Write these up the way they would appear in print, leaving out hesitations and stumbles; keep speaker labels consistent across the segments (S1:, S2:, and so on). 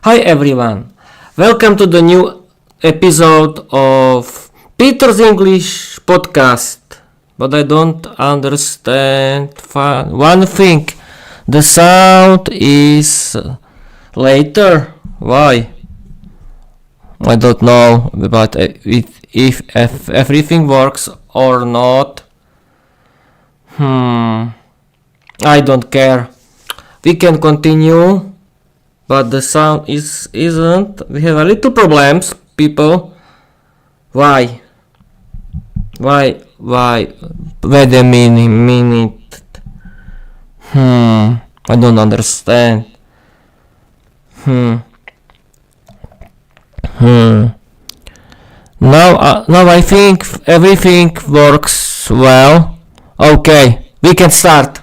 S1: Hi everyone, welcome to the new episode of Peter's English podcast. But I don't understand one thing. The sound is later. Why? I don't know, but if everything works or not. I don't care. We can continue. But the sound isn't. We have a little problems, people. Why? Wait a minute. I don't understand. Now I think everything works well. Okay, we can start.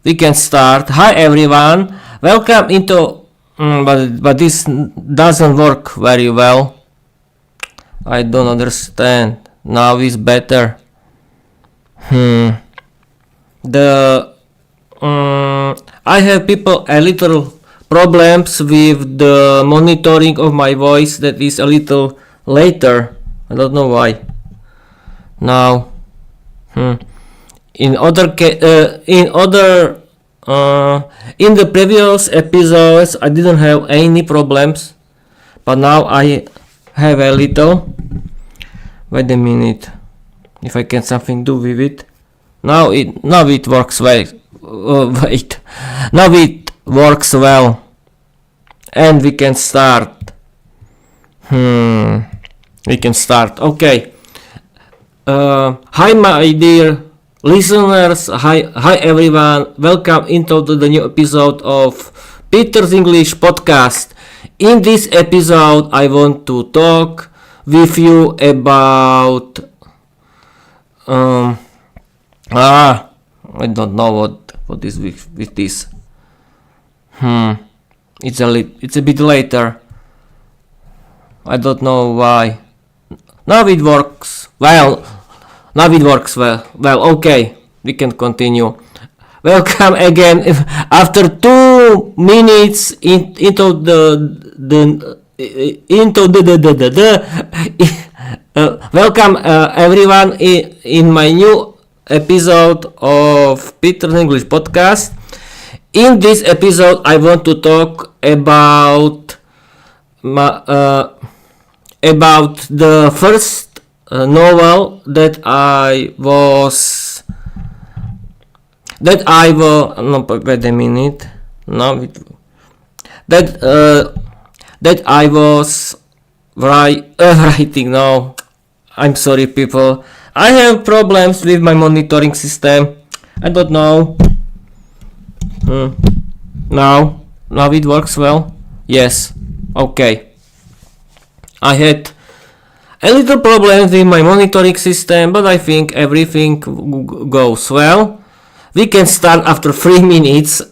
S1: We can start. Hi everyone, welcome into but this doesn't work very well. I don't understand. Now is better. I have people a little problems with the monitoring of my voice that is a little later. I don't know why. Now in the previous episodes I didn't have any problems, but now I have a little. Wait a minute, if I can something do with it. Now it works well. Now it works well, and we can start. We can start. Okay. Hi my dear listeners, hi everyone, welcome into the new episode of Peter's English podcast. In this episode I want to talk with you about I don't know what is with this. It's a bit later. I don't know why. Now it works well. Well, okay, we can continue. Welcome again. After 2 minutes into welcome everyone in my new episode of Peter's English podcast. In this episode, I want to talk about the first novel that I was writing now. I'm sorry people, I have problems with my monitoring system. I don't know. Now it works well. Yes, okay. I had a little problem with my monitoring system, but I think everything goes well. We can start after 3 minutes.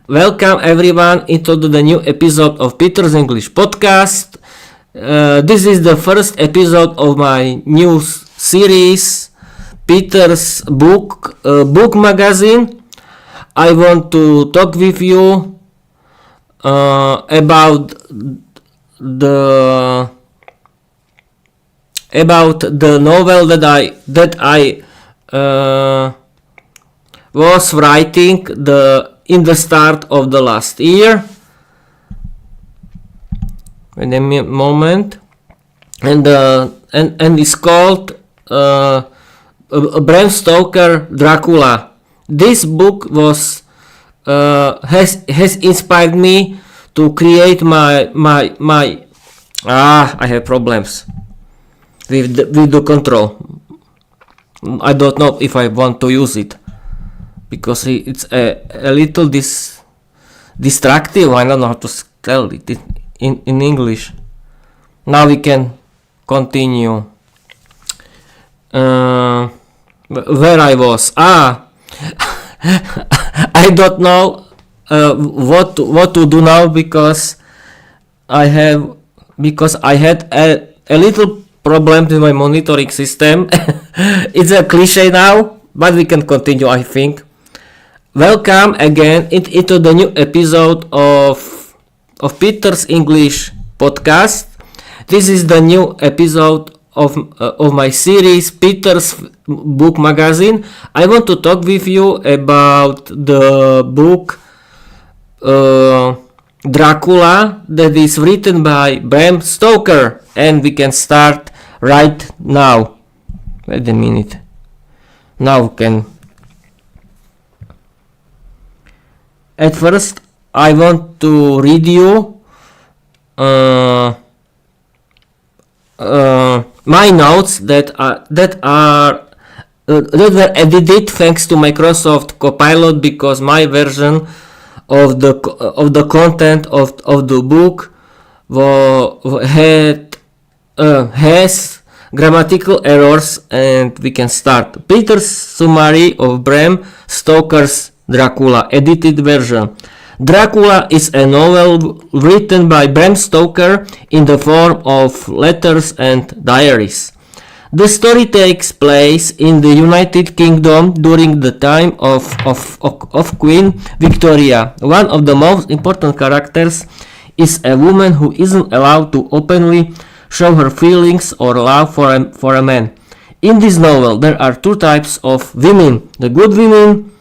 S1: Welcome everyone into the new episode of Peter's English podcast. This is the first episode of my new series, Peter's book magazine. I want to talk with you about the novel that I was writing in the start of the last year. Wait a moment, and it's called Bram Stoker Dracula. This book was has inspired me to create my I have problems with the control. I don't know if I want to use it because it's a little distractive. I don't know how to spell it in English. Now we can continue. Where I was. I don't know what to do now because I had a little problem with my monitoring system. It's a cliche now, but we can continue, I think. Welcome again into the new episode of Peter's English podcast. This is the new episode of my series Peter's Book Magazine. I want to talk with you about the book Dracula that is written by Bram Stoker, and we can start right now. Wait a minute. Now can. At first, I want to read you my notes that were edited thanks to Microsoft Copilot, because my version of the content of the book has grammatical errors, and we can start. Peter's summary of Bram Stoker's Dracula, edited version. Dracula is a novel written by Bram Stoker in the form of letters and diaries. The story takes place in the United Kingdom during the time of Queen Victoria. One of the most important characters is a woman who isn't allowed to openly show her feelings or love for a man. In this novel, there are two types of women. The good women,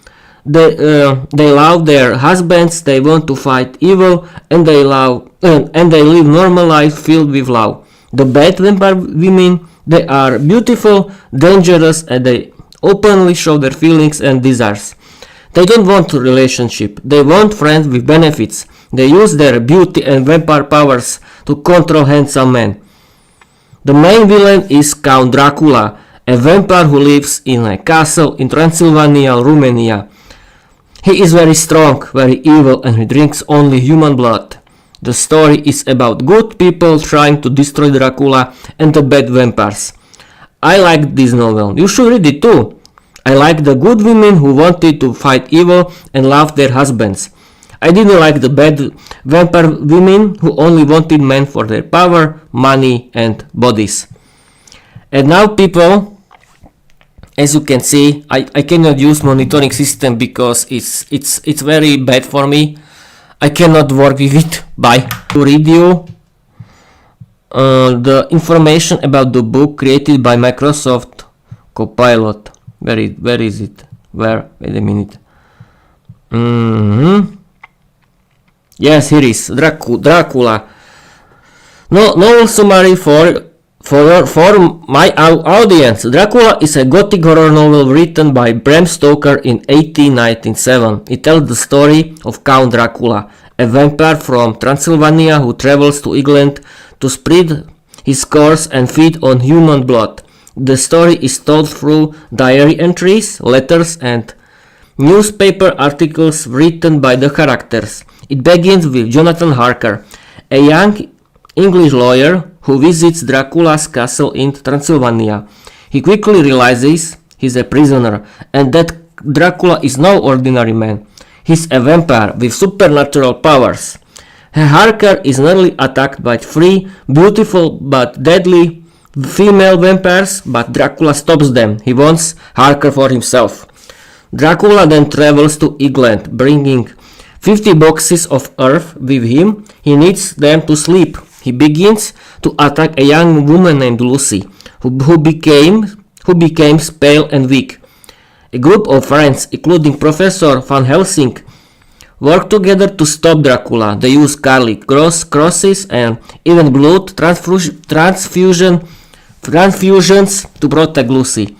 S1: they love their husbands, they want to fight evil, and they live normal life filled with love. The bad vampire women, they are beautiful, dangerous, and they openly show their feelings and desires. They don't want a relationship, they want friends with benefits. They use their beauty and vampire powers to control handsome men. The main villain is Count Dracula, a vampire who lives in a castle in Transylvania, Romania. He is very strong, very evil, and he drinks only human blood. The story is about good people trying to destroy Dracula and the bad vampires. I liked this novel. You should read it too. I like the good women who wanted to fight evil and love their husbands. I didn't like the bad vampire women who only wanted men for their power, money, and bodies. And now, people, as you can see, I cannot use monitoring system because it's very bad for me. I cannot work with it. Bye. To read you the information about the book created by Microsoft Copilot. Where is it? Where? Wait a minute. Yes, here is Dracula. Novel summary for my audience. Dracula is a Gothic horror novel written by Bram Stoker in 1897. It tells the story of Count Dracula, a vampire from Transylvania who travels to England to spread his curse and feed on human blood. The story is told through diary entries, letters, and newspaper articles written by the characters. It begins with Jonathan Harker, a young English lawyer who visits Dracula's castle in Transylvania. He quickly realizes he's a prisoner and that Dracula is no ordinary man. He's a vampire with supernatural powers. Harker is nearly attacked by three beautiful but deadly female vampires, but Dracula stops them. He wants Harker for himself. Dracula then travels to England, bringing 50 boxes of earth with him. He needs them to sleep. He begins to attack a young woman named Lucy, who becomes pale and weak. A group of friends, including Professor Van Helsing, work together to stop Dracula. They use garlic crosses and even blood transfusions to protect Lucy.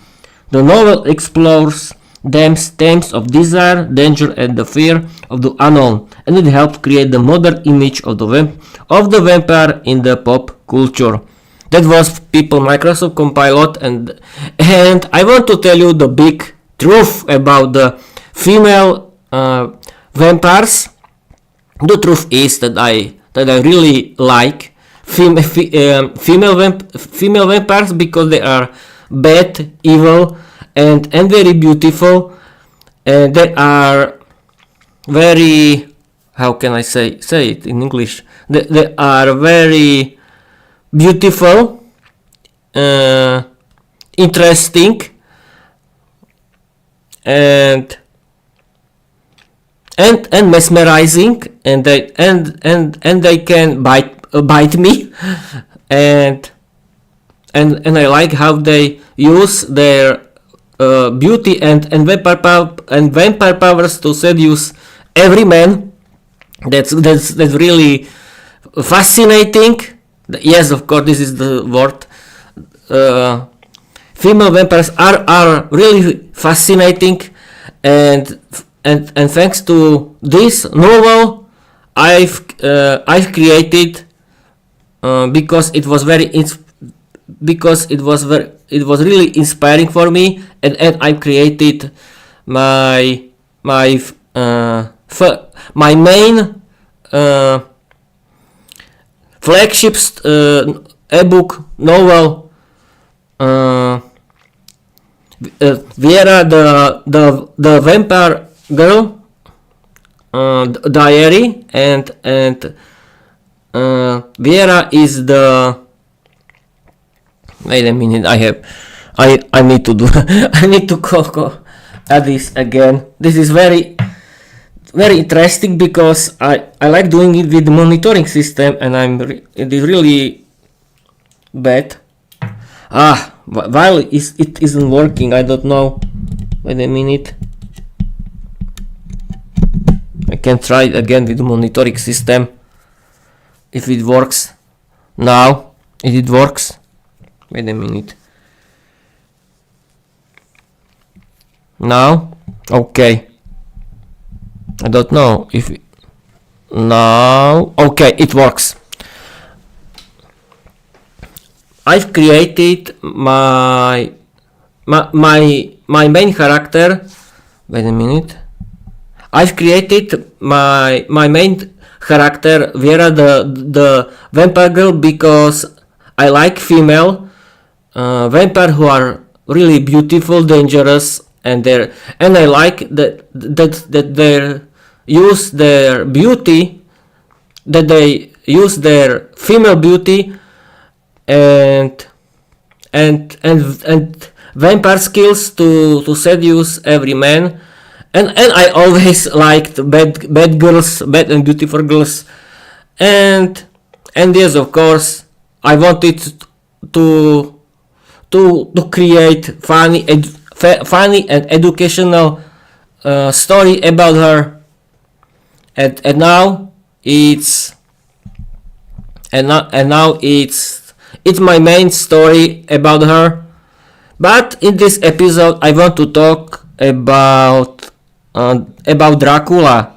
S1: The novel explores themes of desire, danger, and the fear of the unknown, and it helped create the modern image of the vampire in the pop culture. That was people Microsoft Copilot, and I want to tell you the big truth about the female vampires. The truth is that I really like female vampires because they are bad, evil, and very beautiful, and they are very, how can I say it in English? They are very beautiful, interesting, and and mesmerizing, and they can bite me, and I like how they use their beauty and vampire powers to seduce every man. That's really fascinating. Yes, of course, this is the word. Female vampires are really fascinating, and thanks to this novel, I've created because it was really inspiring for me, and I created my main flagship ebook novel, Viera the Vampire Girl diary, and Viera is the. Wait a minute, I need to do I need to go at this again. This is very interesting because I like doing it with the monitoring system, and it is really bad. While it isn't working, I don't know. Wait a minute. I can try it again with the monitoring system. If it works now, it works. Wait a minute. Now, okay. I don't know if now. Okay, it works. I've created my main character. Wait a minute. I've created my main character Viera the Vampire Girl because I like female vampire who are really beautiful, dangerous, and I like that they use their beauty, that they use their female beauty and vampire skills to seduce every man, and I always liked bad girls, bad and beautiful girls, and yes, of course, I wanted to create funny and educational story about her, and now it's my main story about her. But in this episode, I want to talk about Dracula.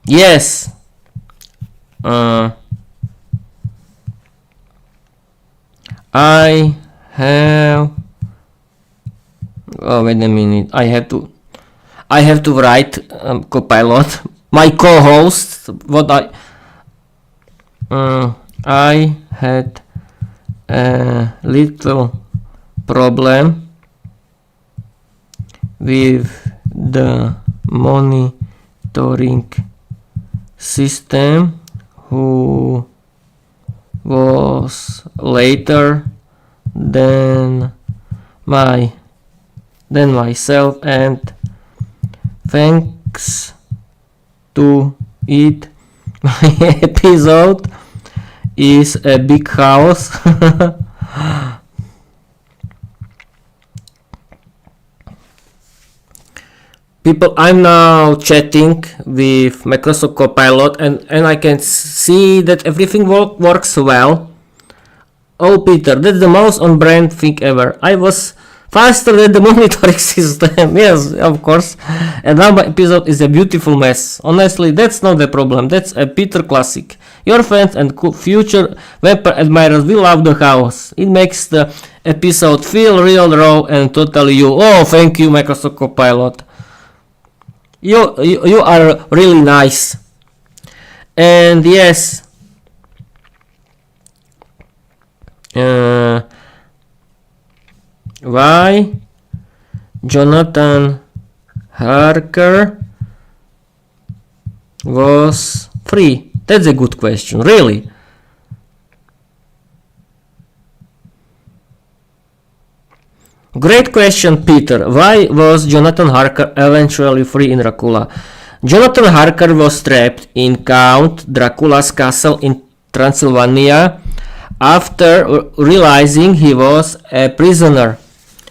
S1: Yes. I have. Oh, wait a minute. I have to write Copilot. My co-host. I had a little problem with the monitoring system who was later than myself, and thanks to it my episode is a big house. People, I'm now chatting with Microsoft Copilot, and I can see that everything works well. Oh, Peter, that's the most on-brand thing ever. I was faster than the monitoring system. Yes, of course. And now my episode is a beautiful mess. Honestly, that's not the problem. That's a Peter classic. Your fans and future vampire admirers will love the house. It makes the episode feel real raw and totally you. Oh, thank you, Microsoft Copilot. You are really nice. And yes, why Jonathan Harker was free? That's a good question, really. Great question, Peter. Why was Jonathan Harker eventually free in Dracula? Jonathan Harker was trapped in Count Dracula's castle in Transylvania after realizing he was a prisoner.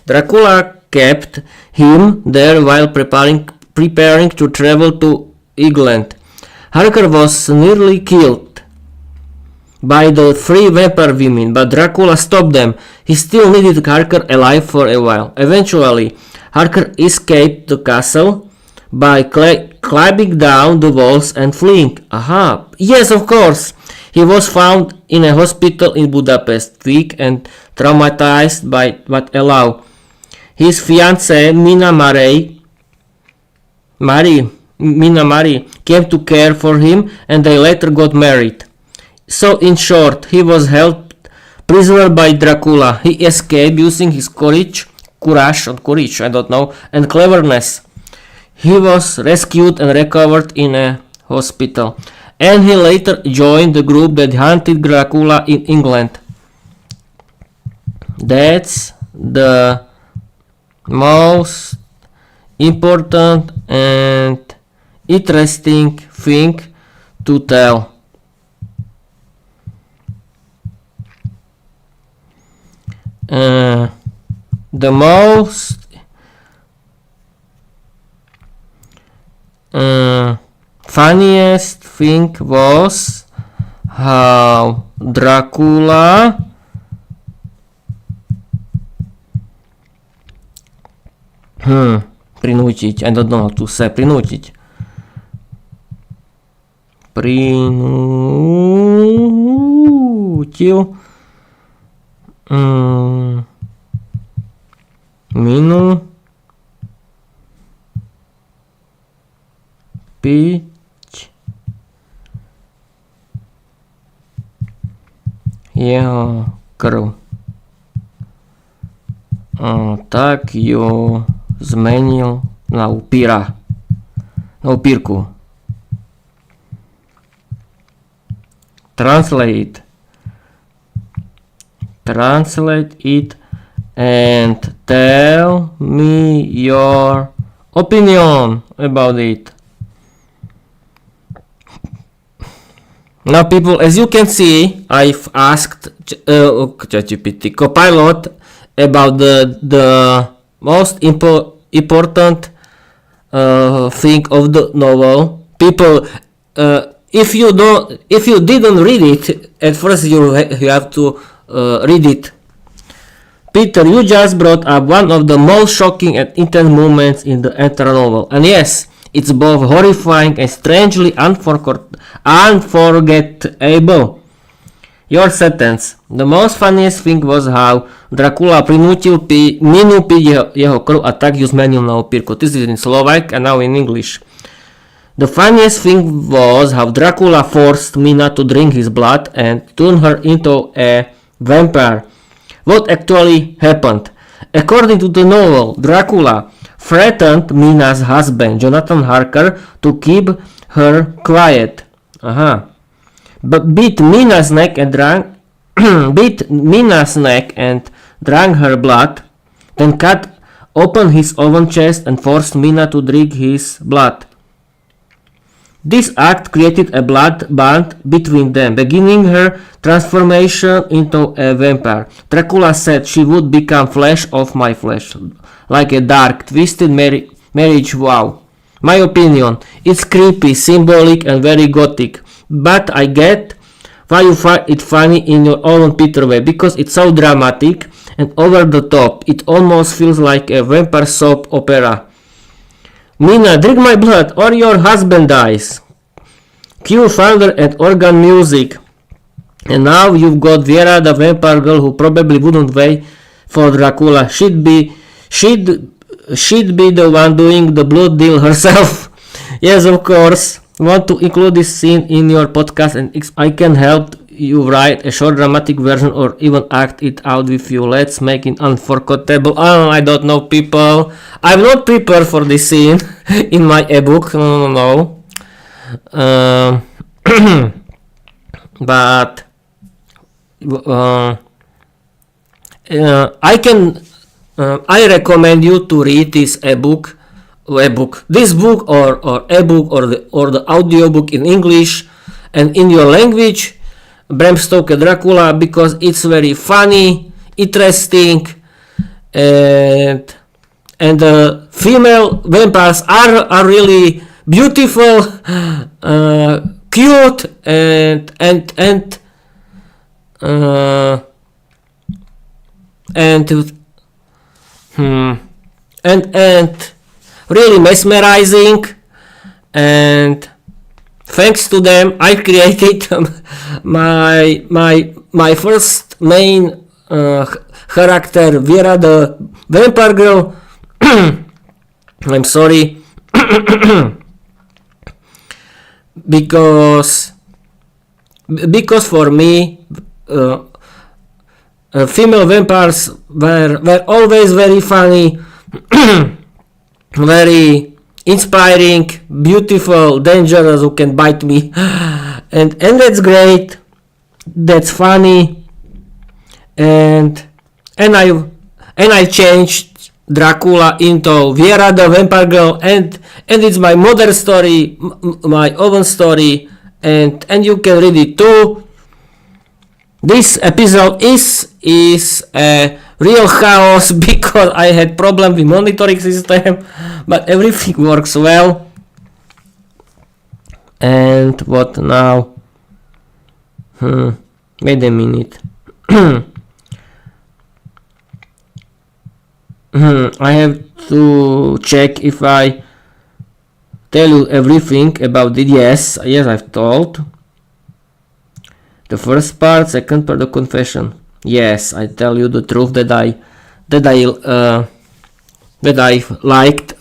S1: Dracula kept him there while preparing to travel to England. Harker was nearly killed by the three vampire women, but Dracula stopped them. He still needed Harker alive for a while. Eventually, Harker escaped the castle by climbing down the walls and fleeing. Aha! Yes, of course! He was found in a hospital in Budapest, weak and traumatized by what allowed. His fiancée, Mina Marie, came to care for him and they later got married. So in short, he was held prisoner by Dracula. He escaped using his courage, and cleverness. He was rescued and recovered in a hospital. And he later joined the group that hunted Dracula in England. That's the most important and interesting thing to tell. The most funniest thing was how Dracula принудить. I don't know how to say принудить. Принудил Мину пить его кров. Так ее зменил на упира. На упирку. Translate it and tell me your opinion about it. Now people, as you can see, I've asked ChatGPT Copilot about the most important thing of the novel. People, if you didn't read it at first, you have to read it. Peter, you just brought up one of the most shocking and intense moments in the entire novel, and yes, it's both horrifying and strangely unforgettable. Your sentence. The most funniest thing was how Dracula prinútil Minu piť jeho krv a tak ju zmenil na opírku. This is in Slovak and now in English. The funniest thing was how Dracula forced Mina to drink his blood and turn her into a vampire. What actually happened? According to the novel, Dracula threatened Mina's husband, Jonathan Harker, to keep her quiet. But beat Mina's neck and drank her blood, then cut open his own chest and forced Mina to drink his blood. This act created a blood bond between them, beginning her transformation into a vampire. Dracula said she would become flesh of my flesh, like a dark, twisted marriage. Wow. My opinion, it's creepy, symbolic and very gothic, but I get why you find it funny in your own Peter way, because it's so dramatic and over the top. It almost feels like a vampire soap opera. Mina, drink my blood or your husband dies. Cue thunder and organ music. And now you've got Viera the Vampire Girl, who probably wouldn't wait for Dracula. She'd be the one doing the blood deal herself. Yes, of course. Want to include this scene in your podcast and I can help you write a short dramatic version or even act it out with you. Let's make it unforgettable. I don't know, people. I'm not prepared for this scene in my ebook. No. But I can I recommend you to read this this book or ebook or the audiobook in English and in your language, Bram Stoker Dracula, because it's very funny, interesting, and the female vampires are really beautiful, cute, and really mesmerizing, and thanks to them I created my first main character, Viera the Vampire Girl. I'm sorry because for me female vampires were always very funny, very inspiring, beautiful, dangerous, who can bite me, and that's great, that's funny, and I changed Dracula into Viera the Vampire Girl, and it's my mother story, my own story, and you can read it too. This episode is a real chaos because I had problem with monitoring system, but everything works well. And what now? Wait a minute. I have to check if I tell you everything about it. Yes, I've told. The first part, second part, the confession. Yes, I tell you the truth that I liked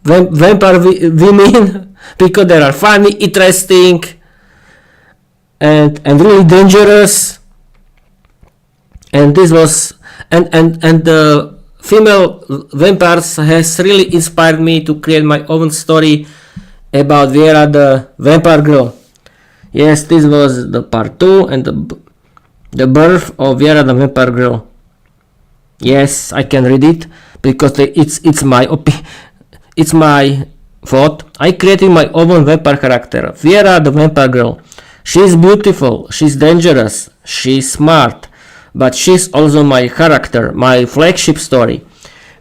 S1: vampire women because they are funny, interesting, and really dangerous. And this was and the female vampires has really inspired me to create my own story about Viera the Vampire Girl. Yes, this was the part 2 and the birth of Viera the Vampire Girl. Yes, I can read it because it's my thought. I created my own vampire character, Viera the Vampire Girl. She's beautiful, she's dangerous, she's smart, but she's also my character, my flagship story.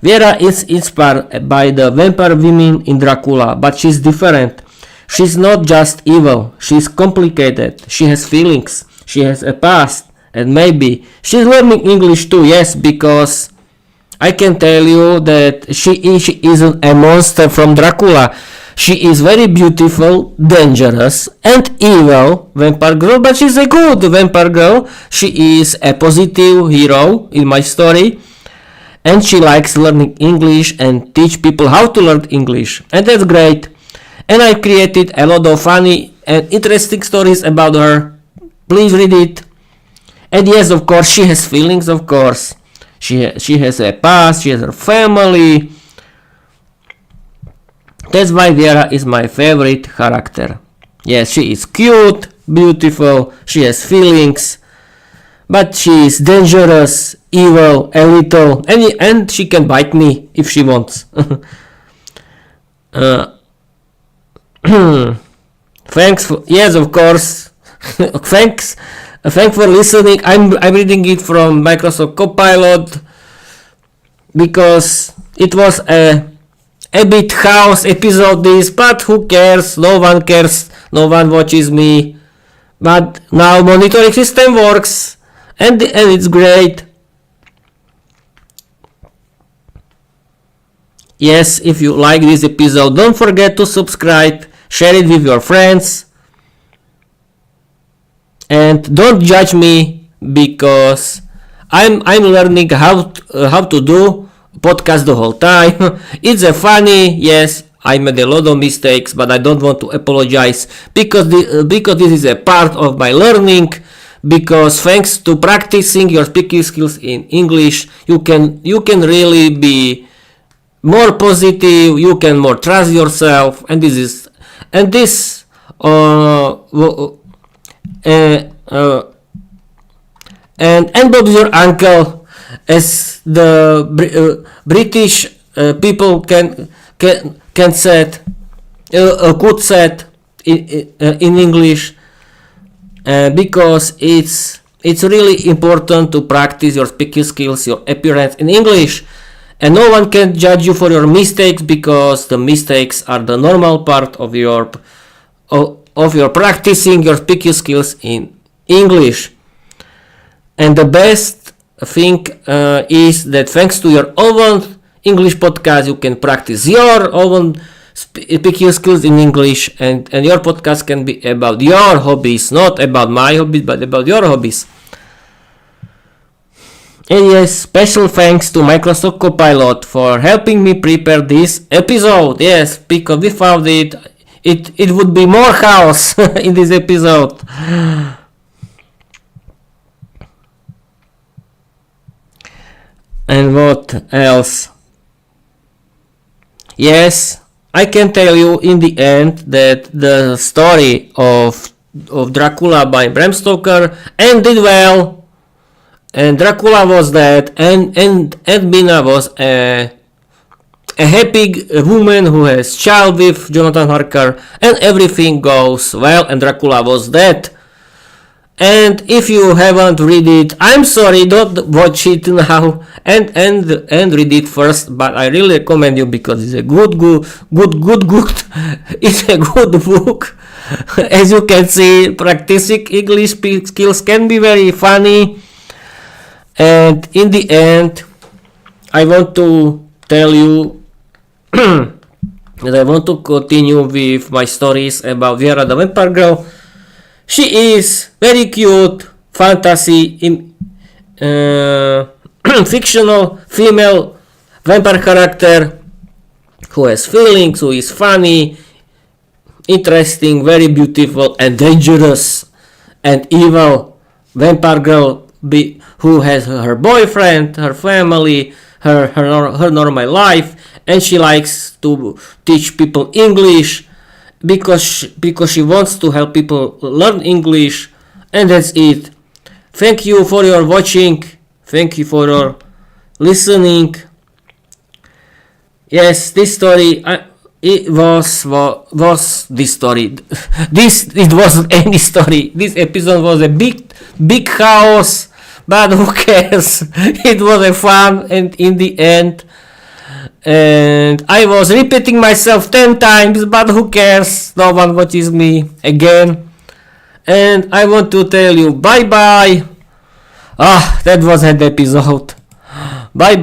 S1: Viera is inspired by the vampire women in Dracula, but she's different. She's not just evil, she's complicated, she has feelings, she has a past, and maybe she's learning English too, yes, because I can tell you that she isn't a monster from Dracula. She is very beautiful, dangerous, and evil vampire girl, but she's a good vampire girl. She is a positive hero in my story, and she likes learning English and teach people how to learn English, and that's great. And I created a lot of funny and interesting stories about her. Please read it. And yes, of course, she has feelings, of course. She has a past, she has her family. That's why Viera is my favorite character. Yes, she is cute, beautiful, she has feelings, but she is dangerous, evil, a little, and she can bite me if she wants. Thanks for, yes, of course. Thanks for listening. I'm reading it from Microsoft Copilot because it was a bit chaos episode this, but who cares? No one cares. No one watches me. But now monitoring system works and it's great. Yes, if you like this episode, don't forget to subscribe, share it with your friends, and don't judge me because I'm learning how to do podcast the whole time. It's a funny, yes, I made a lot of mistakes, but I don't want to apologize because this is a part of my learning. Because thanks to practicing your speaking skills in English, you can really be more positive, you can more trust yourself, and Bob's your uncle. as the British people can say could say in English, because it's really important to practice your speaking skills, your appearance in English, and no one can judge you for your mistakes, because the mistakes are the normal part of your practicing your speaking skills in English. And the best thing is that thanks to your own English podcast, you can practice your own speaking skills in English, and your podcast can be about your hobbies, not about my hobbies, but about your hobbies. And yes, special thanks to Microsoft Copilot for helping me prepare this episode. Yes, because without it would be more chaos in this episode. And what else? Yes, I can tell you in the end that the story of Dracula by Bram Stoker ended well, and Dracula was dead, and Mina was a happy woman who has child with Jonathan Harker, and everything goes well, and Dracula was dead. And if you haven't read it, I'm sorry, don't watch it now, and read it first. But I really recommend you, because it's a good. It's a good book. As you can see, practicing English skills can be very funny. And in the end, I want to tell you that I want to continue with my stories about Viera the Vampire Girl. She is very cute, fantasy, fictional female vampire character who has feelings, who is funny, interesting, very beautiful, and dangerous, and evil vampire girl who has her boyfriend, her family, her normal life, and she likes to teach people English because she wants to help people learn English, and that's it. Thank you for your watching. Thank you for your listening. Yes, this story it was this story. It wasn't any story. This episode was a big chaos, but who cares? It was a fun, and in the end. And I was repeating myself 10 times, but who cares? No one watches me again. And I want to tell you bye bye. That was an episode. Bye bye.